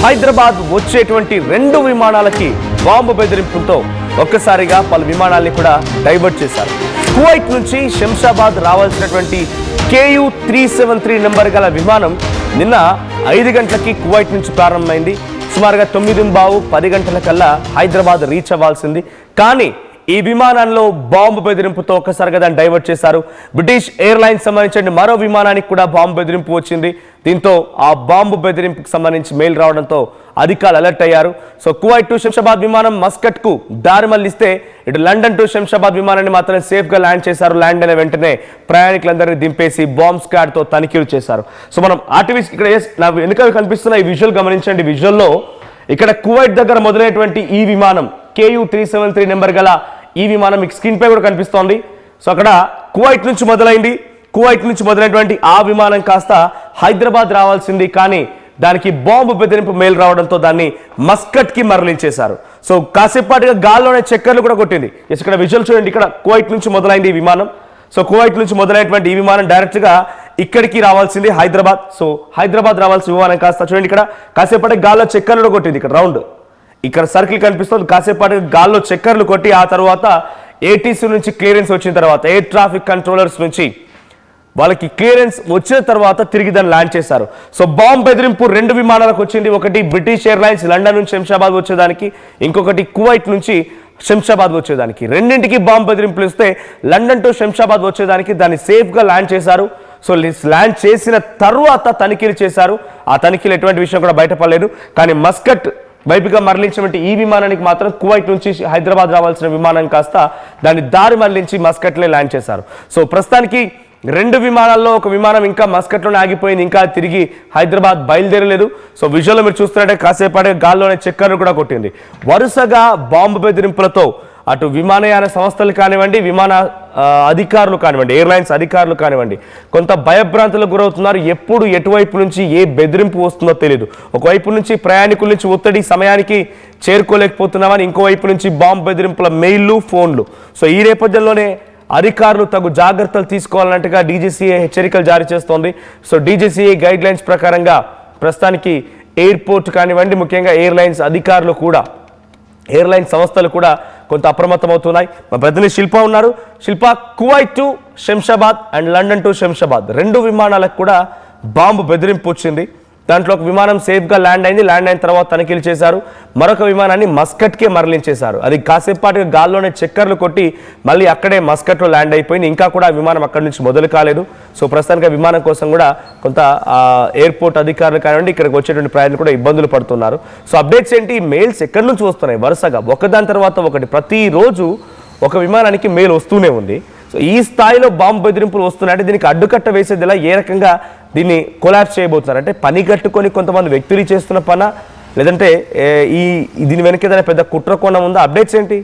హైదరాబాద్ వచ్చేటువంటి 2 విమానాలకి బాంబు బెదిరింపులతో ఒక్కసారిగా పలు విమానాల్ని కూడా డైవర్ట్ చేశారు. కువైట్ నుంచి శంషాబాద్ రావాల్సినటువంటి KU 373 నెంబర్ గల విమానం నిన్న 5 గంటలకి కువైట్ నుంచి ప్రారంభమైంది. సుమారుగా 9:10 గంటల కల్లా హైదరాబాద్ రీచ్ అవ్వాల్సింది. కానీ ఈ విమానంలో బాంబు బెదిరింపుతో ఒక్కసారిగా దాన్ని డైవర్ట్ చేశారు. బ్రిటిష్ ఎయిర్లైన్స్ సంబంధించిన మరో విమానానికి కూడా బాంబు బెదిరింపు వచ్చింది. దీంతో ఆ బాంబు బెదిరింపుకి సంబంధించి మెయిల్ రావడంతో అధికారులు అలర్ట్ అయ్యారు. సో కువైట్ టు శంషాబాద్ విమానం మస్కట్ కు దారి మళ్లిస్తే ఇటు లండన్ టు శంషాబాద్ విమానాన్ని మాత్రమే సేఫ్ గా ల్యాండ్ చేశారు. ల్యాండ్ అయిన వెంటనే ప్రయాణికులందరినీ దింపేసి బాంబ్ స్క్వాడ్ తో తనిఖీలు చేశారు. సో మనం ఆర్టీవీ ఇక్కడ నా వెనుక కనిపిస్తున్న ఈ విజువల్ గమనించండి. విజువల్లో ఇక్కడ కువైట్ దగ్గర మొదలైనటువంటి ఈ విమానం KU 373 నెంబర్ గల ఈ విమానం మీకు స్క్రీన్ పై కూడా కనిపిస్తోంది. సో అక్కడ కువైట్ నుంచి మొదలైంది. కువైట్ నుంచి మొదలైనటువంటి ఆ విమానం కాస్త హైదరాబాద్ రావాల్సింది. కానీ దానికి బాంబు బెదిరింపు మెయిల్ రావడంతో దాన్ని మస్కట్ కి మరలించేశారు. సో కాసేపాటిగా గాల్లోనే చక్కర్లు కూడా కొట్టింది. ఇక్కడ విజువల్ చూడండి. ఇక్కడ కువైట్ నుంచి మొదలైంది ఈ విమానం. సో కువైట్ నుంచి మొదలైనటువంటి ఈ విమానం డైరెక్ట్ గా ఇక్కడికి రావాల్సింది హైదరాబాద్. సో హైదరాబాద్ రావాల్సిన విమానం కాస్త చూడండి ఇక్కడ కాసేపాటి గాల్లో చక్కర్లు కొట్టింది. ఇక్కడ రౌండ్ ఇక్కడ సర్కిల్ కనిపిస్తుంది. కాసేపాటి గాల్లో చక్కర్లు కొట్టి ఆ తర్వాత ATC నుంచి క్లియరెన్స్ వచ్చిన తర్వాత ఎయిర్ ట్రాఫిక్ కంట్రోలర్స్ నుంచి వాళ్ళకి క్లియరెన్స్ వచ్చిన తర్వాత తిరిగి దాన్ని ల్యాండ్ చేశారు. సో బాంబ్ బెదిరింపు 2 విమానాలకు వచ్చింది. ఒకటి బ్రిటిష్ ఎయిర్లైన్స్ లండన్ నుంచి శంషాబాద్ వచ్చేదానికి, ఇంకొకటి కువైట్ నుంచి శంషాబాద్ వచ్చేదానికి. రెండింటికి బాంబ్ బెదిరింపులు ఇస్తే లండన్ టు శంషాబాద్ వచ్చేదానికి దాన్ని సేఫ్గా ల్యాండ్ చేశారు. సో ల్యాండ్ చేసిన తర్వాత తనిఖీలు చేశారు. ఆ తనిఖీలు ఎటువంటి విషయం కూడా బయటపడలేదు. కానీ మస్కట్ వైపుగా మరలించినటువంటి ఈ విమానానికి మాత్రం కువైట్ నుంచి హైదరాబాద్ రావాల్సిన విమానం కాస్త దాన్ని దారి మరలించి మస్కట్లే ల్యాండ్ చేశారు. సో ప్రస్తుతానికి 2 విమానాల్లో ఒక విమానం ఇంకా మస్కట్లోనే ఆగిపోయింది. ఇంకా తిరిగి హైదరాబాద్ బయలుదేరలేదు. సో విజువల్లో మీరు చూస్తున్నట్టే కాసేపాటి గాల్లోనే చక్కర్లు కూడా కొట్టింది. వరుసగా బాంబు బెదిరింపులతో అటు విమానయాన సంస్థలు కానివ్వండి, విమాన అధికారులు కానివ్వండి, ఎయిర్లైన్స్ అధికారులు కానివ్వండి కొంత భయభ్రాంతులకు గురవుతున్నారు. ఎప్పుడు ఎటువైపు నుంచి ఏ బెదిరింపు వస్తుందో తెలియదు. ఒకవైపు నుంచి ప్రయాణికుల నుంచి ఒత్తిడి సమయానికి చేరుకోలేకపోతున్నామని, ఇంకోవైపు నుంచి బాంబు బెదిరింపుల మెయిల్లు, ఫోన్లు. సో ఈ నేపథ్యంలోనే అధికారులు తగు జాగ్రత్తలు తీసుకోవాలన్నట్టుగా DGCA హెచ్చరికలు జారీ చేస్తోంది. సో DGCA గైడ్ లైన్స్ ప్రకారంగా ప్రస్తుతానికి ఎయిర్పోర్ట్ కానివ్వండి, ముఖ్యంగా ఎయిర్లైన్స్ అధికారులు కూడా, ఎయిర్లైన్ సంస్థలు కూడా కొంత అప్రమత్తం అవుతున్నాయి. మా ప్రతినిధి శిల్ప ఉన్నారు. Shilpa, Kuwait to Shamshabad and London to Shamshabad 2 విమానాలకు కూడా బాంబు బెదిరింపు వచ్చింది. దాంట్లో ఒక విమానం సేఫ్గా ల్యాండ్ అయింది. ల్యాండ్ అయిన తర్వాత తనిఖీలు చేశారు. మరొక విమానాన్ని మస్కట్కే మరలించేశారు. అది కాసేపాటిగా గాల్లోనే చక్కర్లు కొట్టి మళ్ళీ అక్కడే మస్కట్లో ల్యాండ్ అయిపోయింది. ఇంకా కూడా విమానం అక్కడి నుంచి మొదలు కాలేదు. సో ప్రస్తుతానికి విమానం కోసం కూడా కొంత ఎయిర్పోర్ట్ అధికారులు కానివ్వండి, ఇక్కడికి వచ్చేటువంటి ప్రయాణికులు కూడా ఇబ్బందులు పడుతున్నారు. సో అప్డేట్స్ ఏంటి? మెయిల్స్ ఎక్కడి నుంచి వస్తున్నాయి? వరుసగా ఒకదాని తర్వాత ఒకటి ప్రతిరోజు ఒక విమానానికి మెయిల్ వస్తూనే ఉంది. సో ఈ స్థాయిలో బాంబు బెదిరింపులు వస్తున్నాయంటే దీనికి అడ్డుకట్ట వేసేది ఎలా? ఏ రకంగా దీన్ని కొలాప్స్ చేయబోతున్నారు? అంటే పని కట్టుకొని కొంతమంది వ్యక్తులు చేస్తున్న పనా, లేదంటే దీని వెనక ఏదైనా పెద్ద కుట్ర కోణం ఉందా? అప్డేట్స్ ఏంటి?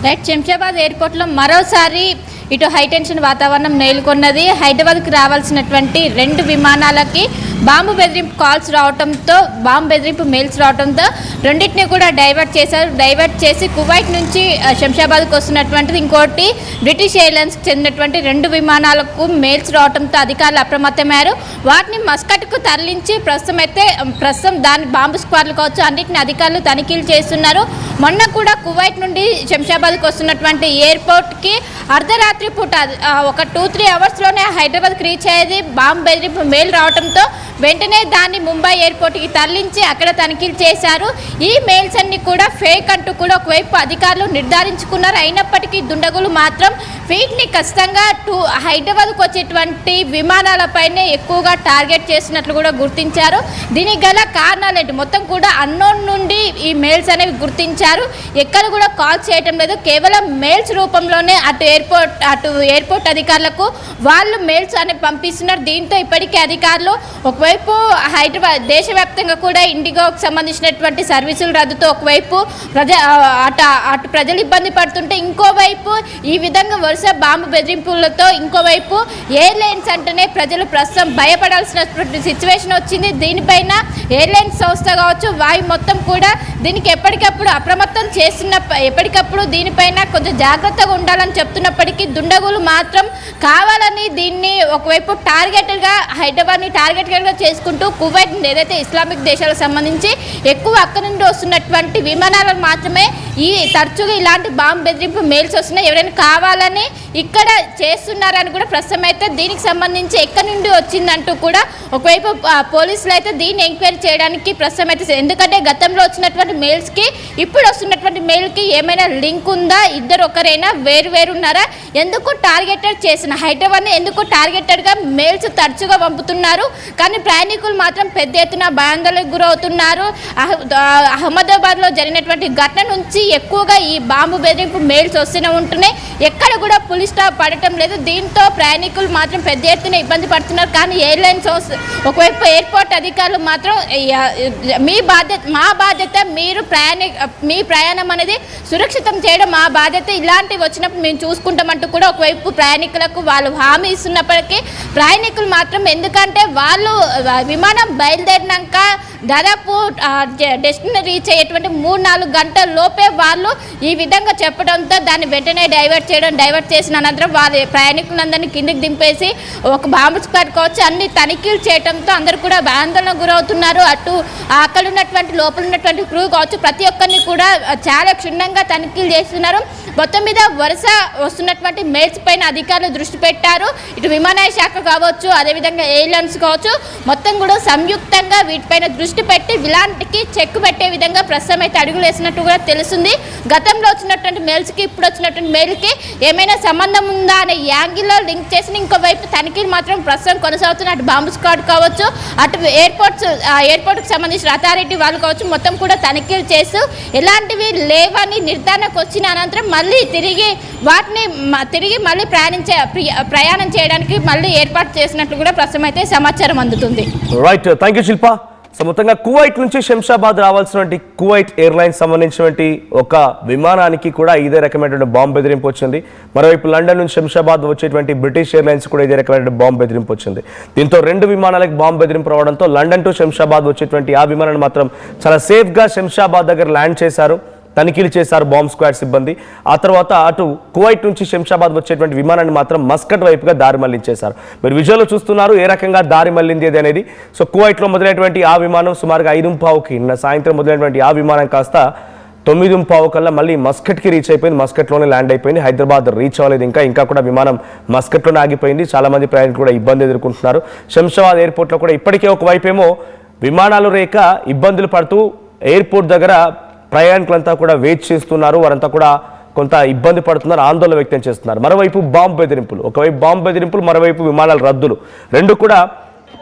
రైట్, శంషాబాద్ ఎయిర్పోర్ట్లో మరోసారి ఇటు హైటెన్షన్ వాతావరణం నెలకొన్నది. హైదరాబాద్కి రావాల్సినటువంటి 2 విమానాలకి బాంబు బెదిరింపు కాల్స్ రావడంతో, బాంబు బెదిరింపు మెయిల్స్ రావడంతో రెండింటిని కూడా డైవర్ట్ చేశారు. డైవర్ట్ చేసి కువైట్ నుంచి శంషాబాద్కి వస్తున్నటువంటిది, ఇంకోటి బ్రిటిష్ ఎయిర్లైన్స్కి చెందినటువంటి 2 విమానాలకు మెయిల్స్ రావడంతో అధికారులు అప్రమత్తమయ్యారు. వాటిని మస్కట్కు తరలించి ప్రస్తుతం దాని బాంబు స్క్వాడ్లు కావచ్చు అన్నింటిని అధికారులు తనిఖీలు చేస్తున్నారు. మొన్న కూడా కువైట్ నుండి శంషాబాద్కి వస్తున్నటువంటి ఎయిర్పోర్ట్కి అర్ధరాత్రి పూట ఒక 2-3 అవర్స్లోనే హైదరాబాద్కి రీచ్ అయ్యేది. బాంబు బెదిరింపు మెయిల్ రావడంతో వెంటనే దాన్ని ముంబై ఎయిర్పోర్ట్కి తరలించి అక్కడ తనిఖీలు చేశారు. ఈ మెయిల్స్ అన్ని కూడా ఫేక్ అంటూ కూడా ఒకవైపు అధికారులు నిర్ధారించుకున్నారు. అయినప్పటికీ దుండగులు మాత్రం వీటిని ఖచ్చితంగా హైదరాబాద్కు వచ్చేటువంటి విమానాలపైనే ఎక్కువగా టార్గెట్ చేసినట్లు కూడా గుర్తించారు. దీనికి గల కారణాలేంటి? మొత్తం కూడా అన్నోన్ నుండి ఈ మెయిల్స్ అనేవి గుర్తించారు. ఎక్కడ కూడా కాల్ చేయటం లేదు, కేవలం మెయిల్స్ రూపంలోనే అటు ఎయిర్పోర్ట్ అధికారులకు వాళ్ళు మెయిల్స్ అనేవి పంపిస్తున్నారు. దీంతో ఇప్పటికే అధికారులు ఒకవైపు హైదరాబాద్ దేశవ్యాప్తంగా కూడా ఇండిగోకి సంబంధించినటువంటి సర్వీసులు రద్దుతో ఒకవైపు అటు ప్రజలు ఇబ్బంది పడుతుంటే, ఇంకోవైపు ఈ విధంగా వరుస బాంబు బెదిరింపులతో ఇంకోవైపు ఎయిర్లైన్స్ అంటేనే ప్రజలు ప్రస్తుతం భయపడాల్సినటువంటి సిచ్యువేషన్ వచ్చింది. దీనిపైన ఎయిర్లైన్స్ సంస్థ కావచ్చు, వాయు మొత్తం కూడా దీనికి ఎప్పటికప్పుడు అప్రమత్తం ఎప్పటికప్పుడు దీనిపైన కొంచెం జాగ్రత్తగా ఉండాలని చెప్తున్నప్పటికీ దుండగులు మాత్రం కావాలని దీన్ని ఒకవైపు హైదరాబాద్ని టార్గెట్గా చేసుకుంటూ కువైట్ ఏదైతే ఇస్లామిక్ దేశాలకు సంబంధించి ఎక్కువ అక్కడి నుండి వస్తున్నటువంటి విమానాలకు మాత్రమే ఈ తరచుగా ఇలాంటి బాంబు బెదిరింపు మెయిల్స్ వస్తున్నాయి. ఎవరైనా కావాలని ఇక్కడ చేస్తున్నారని కూడా ప్రస్తుతం అయితే దీనికి సంబంధించి ఎక్కడి నుండి వచ్చిందంటూ కూడా ఒకవైపు పోలీసులు అయితే దీన్ని ఎంక్వైరీ చేయడానికి ప్రస్తుతం అయితే, ఎందుకంటే గతంలో వచ్చినటువంటి మెయిల్స్కి ఇప్పుడు వస్తున్నటువంటి మెయిల్కి ఏమైనా లింక్ ఉందా, ఇద్దరు ఒకరైనా వేరు ఉన్నారా, ఎందుకు టార్గెటెడ్ చేసిన హైదరాబాద్ని ఎందుకు టార్గెటెడ్గా మెయిల్స్ తరచుగా పంపుతున్నారు, కానీ ప్రయాణికులు మాత్రం పెద్ద ఎత్తున భయాందోళనకు గురవుతున్నారు. అహ్మదాబాద్లో జరిగినటువంటి ఘటన నుంచి ఎక్కువగా ఈ బాంబు బెదిరింపు మెయిల్స్ వస్తూనే ఉంటున్నాయి. ఎక్కడ కూడా పులి స్టాప్ పడటం లేదు. దీంతో ప్రయాణికులు మాత్రం పెద్ద ఎత్తున ఇబ్బంది పడుతున్నారు. కానీ ఎయిర్లైన్స్ ఒకవైపు ఎయిర్పోర్ట్ అధికారులు మాత్రం మా బాధ్యత మీ ప్రయాణం అనేది సురక్షితం చేయడం మా బాధ్యత, ఇలాంటివి వచ్చినప్పుడు మేము చూసుకుంటామంటూ కూడా ఒకవైపు ప్రయాణికులకు వాళ్ళు హామీ ఇస్తున్నప్పటికీ ప్రయాణికులు మాత్రం, ఎందుకంటే వాళ్ళు విమానం బయలుదేరినాక దాదాపు డెస్టినీ రీచ్ అయ్యేటువంటి 3-4 గంటల లోపే వాళ్ళు ఈ విధంగా చెప్పడంతో దాన్ని వెంటనే డైవర్ట్ చేసిన అనంతరం వాళ్ళ ప్రయాణికులందరినీ కిందికి దింపేసి ఒక బాంబు స్క్వాడ్ కావచ్చు అన్ని తనిఖీలు చేయడంతో అందరూ కూడా ఆందోళనకు గురవుతున్నారు. అటు అక్కడ ఉన్నటువంటి లోపల ఉన్నటువంటి క్రూ కావచ్చు ప్రతి ఒక్కరిని కూడా చాలా క్షుణ్ణంగా తనిఖీలు చేస్తున్నారు. మొత్తం మీద వరుస వస్తున్నటువంటి మెయిల్స్ పైన అధికారులు దృష్టి పెట్టారు. ఇటు విమానయాన శాఖ కావచ్చు, అదేవిధంగా ఎయిర్లైన్స్ కావచ్చు, మొత్తం కూడా సంయుక్తంగా వీటిపైన దృష్టి పెట్టి ఇలాంటికి చెక్ పెట్టే విధంగా ప్రస్తుతం అయితే అడుగులు వేసినట్టు కూడా తెలుస్తుంది. గతంలో వచ్చినటువంటి మెయిల్స్కి ఇప్పుడు వచ్చినటువంటి మెయిల్కి ఏమైనా సంబంధం ఉందా అనే యాంగిల్లో లింక్ చేసిన ఇంకోవైపు తనిఖీలు మాత్రం ప్రస్తుతం కొనసాగుతున్న అటు బాంబు స్క్వాడ్ కావచ్చు, అటు ఎయిర్పోర్ట్కి సంబంధించిన అథారిటీ వాళ్ళు కావచ్చు, మొత్తం కూడా తనిఖీలు చేస్తూ ఎలాంటివి లేవని నిర్ధారణకు వచ్చిన అనంతరం మళ్ళీ తిరిగి మళ్ళీ ప్రయాణం చేయడానికి మళ్ళీ ఏర్పాటు చేసినట్లు కూడా ప్రస్తుతం అయితే సమాచారం అందుతుంది. Right, thank you Shilpa. So మొత్తంగా కువైట్ నుంచి శంషాబాద్ రావాల్సినటువంటి కువైట్ ఎయిర్లైన్స్ సంబంధించినటువంటి ఒక విమానానికి కూడా ఇదే రకమైనటువంటి బాంబు బెదిరింపు వచ్చింది. మరోవైపు లండన్ నుంచి శంషాబాద్ వచ్చేటువంటి బ్రిటిష్ ఎయిర్లైన్స్ కూడా ఇదే రకమైనటువంటి బాంబు బెదిరింపు వచ్చింది. దీంతో 2 విమానాలకు బాంబు బెదిరింపు రావడంతో లండన్ టు శంషాబాద్ వచ్చేటువంటి ఆ విమానాన్ని మాత్రం చాలా సేఫ్గా శంషాబాద్ దగ్గర ల్యాండ్ చేశారు, తనిఖీలు చేశారు బాంబ్ స్క్వాడ్ సిబ్బంది. ఆ తర్వాత అటు కువైట్ నుంచి శంషాబాద్ వచ్చేటువంటి విమానాన్ని మాత్రం మస్కట్ వైపుగా దారి మళ్లించేశారు. మీరు విజువల్లో చూస్తున్నారు ఏ రకంగా దారి మళ్లింది అనేది. సో కువైట్లో మొదలైనటువంటి ఆ విమానం సుమారుగా 5:15కి నిన్న సాయంత్రం మొదలైనటువంటి ఆ విమానం కాస్త 9:15 కల్లా మళ్ళీ మస్కట్కి రీచ్ అయిపోయింది. మస్కట్లోనే ల్యాండ్ అయిపోయింది. హైదరాబాద్ రీచ్ అవ్వలేదు. ఇంకా కూడా విమానం మస్కట్లోనే ఆగిపోయింది. చాలా మంది ప్రయాణికులు కూడా ఇబ్బంది ఎదుర్కొంటున్నారు. శంషాబాద్ ఎయిర్పోర్ట్లో కూడా ఇప్పటికే ఒకవైపేమో విమానాలు రేక ఇబ్బందులు పడుతూ ఎయిర్పోర్ట్ దగ్గర ప్రయాణికులంతా కూడా వెయిట్ చేస్తున్నారు. వారంతా కూడా కొంత ఇబ్బంది పడుతున్నారు, ఆందోళన వ్యక్తం చేస్తున్నారు. మరోవైపు బాంబు బెదిరింపులు, ఒకవైపు బాంబు బెదిరింపులు, మరోవైపు విమానాల రద్దులు, రెండు కూడా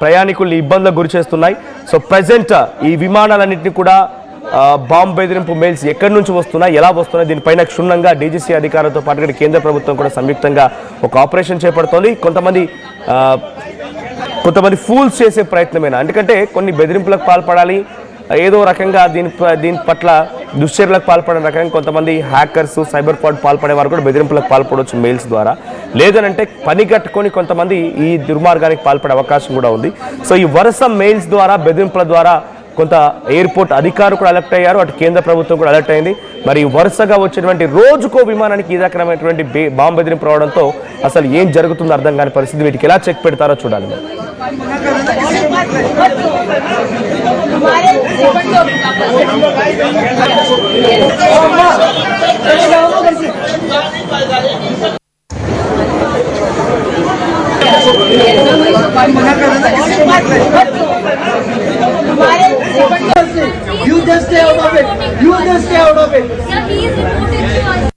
ప్రయాణికుల్ని ఇబ్బందులకు గురి చేస్తున్నాయి. సో ప్రజెంట్ ఈ విమానాలన్నింటినీ కూడా బాంబు బెదిరింపు మెయిల్స్ ఎక్కడి నుంచి వస్తున్నాయి, ఎలా వస్తున్నాయి, దీనిపైన క్షుణ్ణంగా డీజీసీ అధికారులతో పాటు కేంద్ర ప్రభుత్వం కూడా సంయుక్తంగా ఒక ఆపరేషన్ చేపడుతోంది. కొంతమంది ఫూల్స్ చేసే ప్రయత్నమేనా, ఎందుకంటే కొన్ని బెదిరింపులకు పాల్పడాలి, ఏదో రకంగా దీని పట్ల దుశ్చర్యలకు పాల్పడే రకంగా కొంతమంది హ్యాకర్స్, సైబర్ ఫ్రాడ్ పాల్పడే వారు కూడా బెదిరింపులకు పాల్పడవచ్చు మెయిల్స్ ద్వారా. లేదనంటే పని కట్టుకొని కొంతమంది ఈ దుర్మార్గానికి పాల్పడే అవకాశం కూడా ఉంది. సో ఈ వరుస మెయిల్స్ ద్వారా, బెదిరింపుల ద్వారా కొంత ఎయిర్పోర్ట్ అధికారులు కూడా అలర్ట్ అయ్యారు, అటు కేంద్ర ప్రభుత్వం కూడా అలర్ట్ అయింది. మరి వరుసగా వచ్చేటువంటి రోజుకో విమానానికి ఈ రకమైనటువంటి బాంబు బెదిరింపు రావడంతో అసలు ఏం జరుగుతుందో అర్థం కాని పరిస్థితి. వీటికి ఎలా చెక్ పెడతారో చూడాలి. You just stay out of it. You just stay out of it. Yeah, he is reported to us.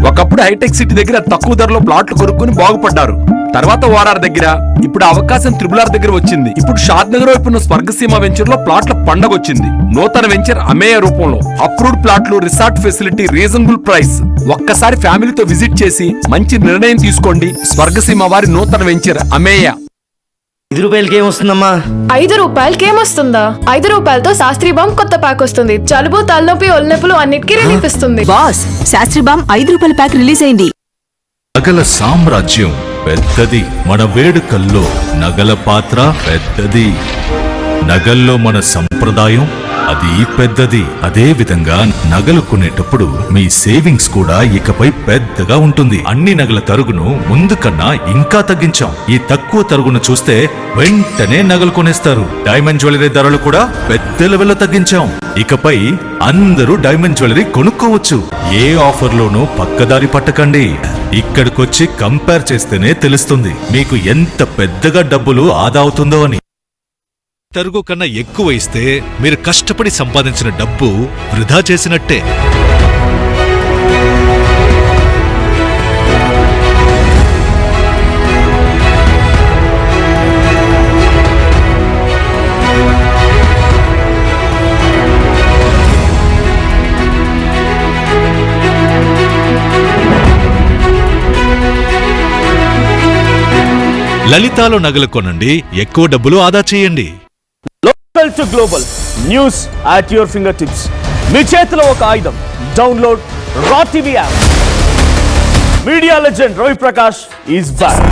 ఒకప్పుడు హైటెక్ సిటీ దగ్గర తక్కువ ధరలో ప్లాట్లు కొనుక్కుని బాగుపడ్డారు. తర్వాత ఓఆర్ఆర్ దగ్గర, ఇప్పుడు అవకాశం త్రిబుల్ దగ్గర వచ్చింది. ఇప్పుడు షాద్ నగర్ వైపు ఉన్న స్వర్గసీమ వెంచర్ లో ప్లాట్ల పండగ వచ్చింది. నూతన వెంచర్ అమేయ రూపంలో అప్రూవ్డ్ ప్లాట్లు, రిసార్ట్ ఫెసిలిటీ, రీజనబుల్ ప్రైస్. ఒక్కసారి ఫ్యామిలీతో విజిట్ చేసి మంచి నిర్ణయం తీసుకోండి. స్వర్గసీమ వారి నూతన వెంచర్ అమేయ. 5 రూపాయలకి ఏమొస్తుందమ్మా? 5 రూపాయలకి ఏమొస్తుందా? 5 రూపాయలతో శాస్త్రీ బామ్ కొత్త ప్యాక్ వస్తుంది. జలుబు, తలనొప్పి, ఒళ్ళనొప్పులు అన్నిటికీ రిలీఫ్ ఇస్తుంది. బాస్, శాస్త్రీ బామ్ 5 రూపాయల ప్యాక్ రిలీజ్ అయింది. నగల సామ్రాజ్యం పెద్దది, మన వేడుకల్లో నగల పాత్ర పెద్దది. నగల్లో మన సంప్రదాయం అది పెద్దది. అదే విధంగా నగలు కొనేటప్పుడు మీ సేవింగ్స్ కూడా ఇకపై పెద్దగా ఉంటుంది. అన్ని నగల తరుగును ముందు కన్నా ఇంకా తగ్గించాం. ఈ తక్కువ తరుగును చూస్తే వెంటనే నగలు కొనేస్తారు. డైమండ్ జ్యువెలరీ ధరలు కూడా పెద్ద లెవెల్లో తగ్గించాం. ఇకపై అందరూ డైమండ్ జ్యువెలరీ కొనుక్కోవచ్చు. ఏ ఆఫర్లోనూ పక్కదారి పట్టకండి. ఇక్కడికొచ్చి కంపేర్ చేస్తేనే తెలుస్తుంది మీకు ఎంత పెద్దగా డబ్బులు ఆదా అవుతుందో అని. తరుగు కన్నా ఎక్కువ ఇస్తే మీరు కష్టపడి సంపాదించిన డబ్బు వృధా చేసినట్టే. లలితాలో నగలు కొనండి, ఎక్కువ డబ్బులు ఆదా చేయండి. Local to global news at your fingertips. మీ చేతిలో ఒక ఆయుధం. Download R TV app. Media legend Ravi Prakash is back.